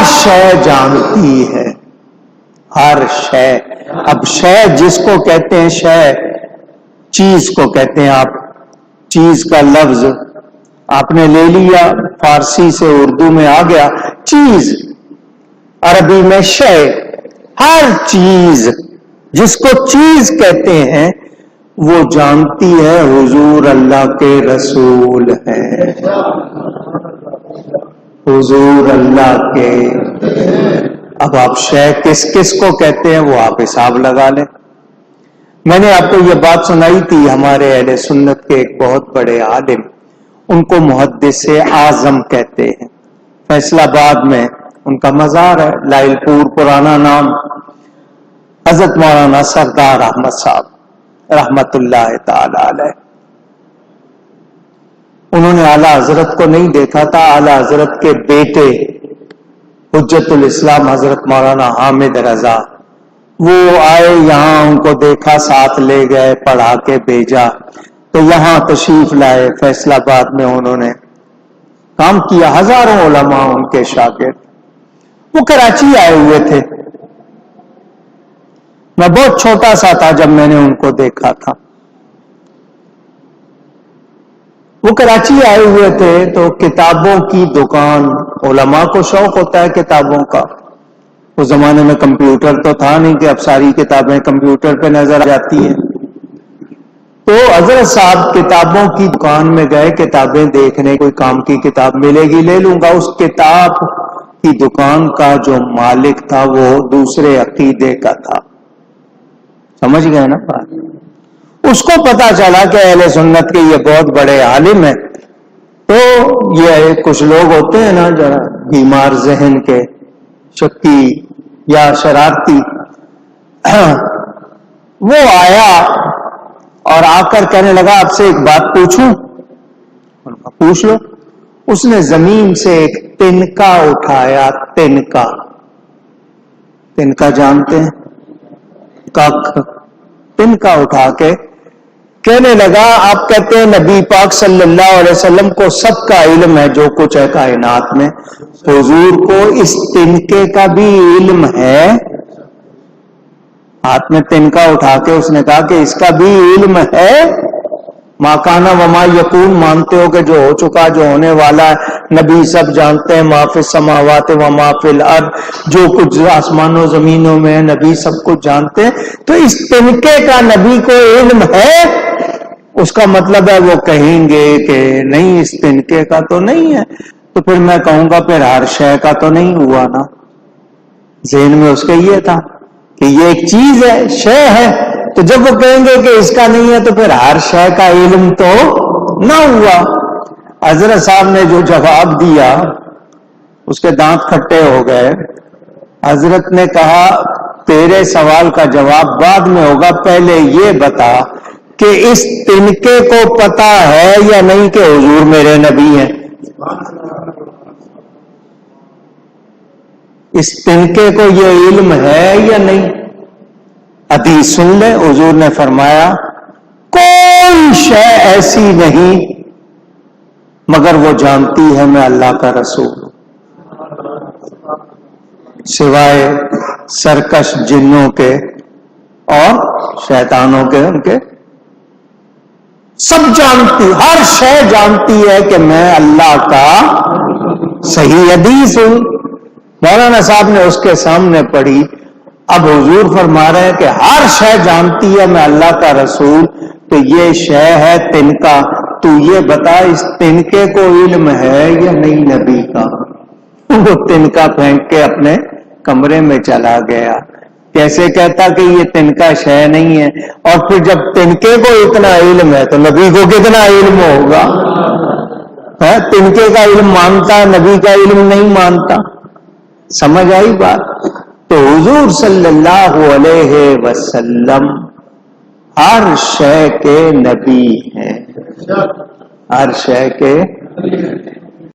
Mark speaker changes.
Speaker 1: شے جانتی ہے، ہر شے. اب شے جس کو کہتے ہیں، شے چیز کو کہتے ہیں. آپ چیز کا لفظ آپ نے لے لیا، فارسی سے اردو میں آ گیا چیز، عربی میں شے. ہر چیز جس کو چیز کہتے ہیں وہ جانتی ہے حضور اللہ کے رسول ہیں، حضور اللہ کے. اب آپ شے کس کس کو کہتے ہیں وہ آپ حساب لگا لیں. میں نے آپ کو یہ بات سنائی تھی، ہمارے اہل سنت کے ایک بہت بڑے عالم، ان کو محدث اعظم کہتے ہیں. فیصل آباد میں ان کا مزار ہے، لائل پور پرانا نام. حضرت مولانا سردار احمد صاحب رحمت اللہ تعالی علیہ. انہوں نے اعلی حضرت کو نہیں دیکھا تھا، اعلی حضرت کے بیٹے حجت الاسلام حضرت مولانا حامد رضا وہ آئے یہاں، ان کو دیکھا، ساتھ لے گئے، پڑھا کے بھیجا، تو یہاں تشریف لائے. فیصل آباد میں انہوں نے کام کیا، ہزاروں علماء ان کے شاگرد. وہ کراچی آئے ہوئے تھے، میں بہت چھوٹا سا تھا جب میں نے ان کو دیکھا تھا. وہ کراچی آئے ہوئے تھے تو کتابوں کی دکان، علماء کو شوق ہوتا ہے کتابوں کا. اس زمانے میں کمپیوٹر تو تھا نہیں کہ اب ساری کتابیں کمپیوٹر پہ نظر آ جاتی ہیں. تو حضرت صاحب کتابوں کی دکان میں گئے کتابیں دیکھنے، کوئی کام کی کتاب ملے گی لے لوں گا. اس کتاب کی دکان کا جو مالک تھا وہ دوسرے عقیدے کا تھا. سمجھ گئے نا بات؟ اس کو پتا چلا کہ اہل سنت کے یہ بہت بڑے عالم ہیں. تو یہ کچھ لوگ ہوتے ہیں نا ذرا بیمار ذہن کے، شکی یا شرارتی. وہ آیا اور آ کر کہنے لگا آپ سے ایک بات پوچھوں؟ پوچھ لو. اس نے زمین سے ایک تنکا اٹھایا. تنکا، تنکا جانتے ہیں؟ کاک. تنکا اٹھا کے کہنے لگا آپ کہتے ہیں نبی پاک صلی اللہ علیہ وسلم کو سب کا علم ہے جو کچھ ہے کائنات میں، حضور کو اس تنکے کا بھی علم ہے؟ ہاتھ میں تنکا اٹھا کے اس نے کہا کہ اس کا بھی علم ہے. ما کانا وما یکون مانتے ہو کہ جو ہو چکا، جو ہونے والا ہے، نبی سب جانتے ہیں. ما فی السماوات وما فی الارض، جو کچھ آسمانوں زمینوں میں ہے نبی سب کچھ جانتے ہیں. تو اس تنکے کا نبی کو علم ہے؟ اس کا مطلب ہے وہ کہیں گے کہ نہیں اس تنکے کا تو نہیں ہے. تو پھر میں کہوں گا پھر ہر شے کا تو نہیں ہوا نا. ذہن میں اس کے یہ تھا کہ یہ ایک چیز ہے، شے ہے. تو جب وہ کہیں گے کہ اس کا نہیں ہے تو پھر ہر شے کا علم تو نہ ہوا. حضرت صاحب نے جو جواب دیا اس کے دانت کھٹے ہو گئے. حضرت نے کہا تیرے سوال کا جواب بعد میں ہوگا، پہلے یہ بتا کہ اس تنکے کو پتا ہے یا نہیں کہ حضور میرے نبی ہیں؟ اس تنکے کو یہ علم ہے یا نہیں؟ حدیث سن لے، حضور نے فرمایا کوئی شے ایسی نہیں مگر وہ جانتی ہے میں اللہ کا رسول ہوں، سوائے سرکش جنوں کے اور شیطانوں کے. ان کے سب جانتی، ہر شے جانتی ہے کہ میں اللہ کا. صحیح حدیث ہوں. مولانا صاحب نے اس کے سامنے پڑھی. اب حضور فرما رہے ہیں کہ ہر شے جانتی ہے میں اللہ کا رسول. تو یہ شے ہے تنکا، تو یہ بتا اس تنکے کو علم ہے یا نہیں نبی کا؟ وہ تنکا پھینک کے اپنے کمرے میں چلا گیا. کیسے کہتا کہ یہ تنکا شے نہیں ہے؟ اور پھر جب تنکے کو اتنا علم ہے تو نبی کو کتنا علم ہوگا؟ تنکے کا علم مانتا، نبی کا علم نہیں مانتا. سمجھ آئی بات؟ تو حضور صلی اللہ علیہ وسلم ہر شے کے نبی ہیں، ہر شے کے.